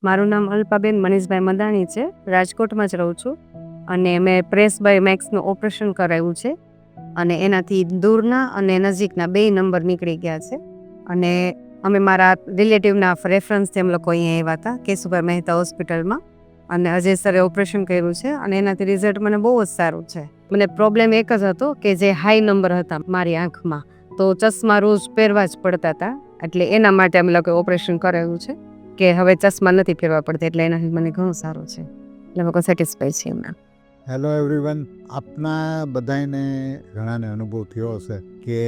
મારું નામ અલ્પાબેન મનીષભાઈ મદાણી છે. રાજકોટમાં જ રહું છું અને મેં પ્રેસ બાય મેક્સનું ઓપરેશન કરાવ્યું છે અને એનાથી દૂરના અને નજીકના 2 નંબર નીકળી ગયા છે. અને અમે મારા રિલેટિવના રેફરન્સથી અમે લોકો અહીંયા આવ્યા હતા કેશુભાઈ મહેતા હોસ્પિટલમાં અને અજય સરે ઓપરેશન કર્યું છે અને એનાથી રિઝલ્ટ મને બહુ જ સારું છે. મને પ્રોબ્લેમ એક જ હતો કે જે હાઈ નંબર હતા મારી આંખમાં, તો ચશ્મા રોજ પહેરવા જ પડતા હતા. એટલે એના માટે અમે લોકો ઓપરેશન કરાવ્યું છે કે હવે ચશ્મા નથી પહેરવા પડતા, એટલે એનાથી મને ઘણું સારું છે. એટલે લોકો સેટિસ્ફાઈ છે એમના. હેલો એવરીવન, આપના બધાને ઘણાને અનુભવ થયો હશે કે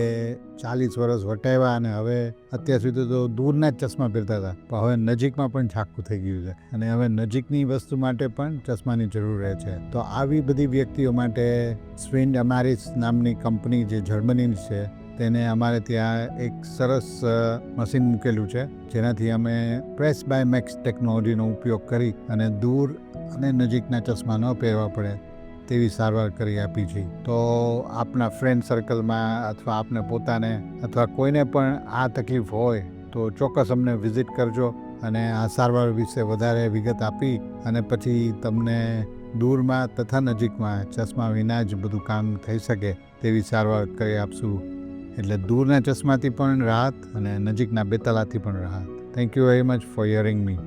40 વર્ષ વટાવ્યા અને હવે અત્યાર સુધી તો દૂરના જ ચશ્મા પહેરતા હતા, પણ હવે નજીકમાં પણ ઝાંખું થઈ ગયું છે અને હવે નજીકની વસ્તુ માટે પણ ચશ્માની જરૂર રહે છે. તો આવી બધી વ્યક્તિઓ માટે સ્વિન્ડ અમારીસ નામની કંપની જે જર્મનીની છે તેને અમારે ત્યાં એક સરસ મશીન મૂકેલું છે, જેનાથી અમે પ્રેસ બાય મેક્સ ટેકનોલોજીનો ઉપયોગ કરી અને દૂર અને નજીકના ચશ્મા ન પહેરવા પડે તેવી સારવાર કરી આપી છે. તો આપના ફ્રેન્ડ સર્કલમાં અથવા આપને પોતાને અથવા કોઈને પણ આ તકલીફ હોય તો ચોક્કસ અમને વિઝિટ કરજો અને આ સારવાર વિશે વધારે વિગત આપી અને પછી તમને દૂરમાં તથા નજીકમાં ચશ્મા વિના જ બધું કામ થઈ શકે તેવી સારવાર કરી આપશું. એટલે દૂરના ચશ્માથી પણ રાહત અને નજીકના બેતાલાથી પણ રાહત. Thank you very much for hearing me.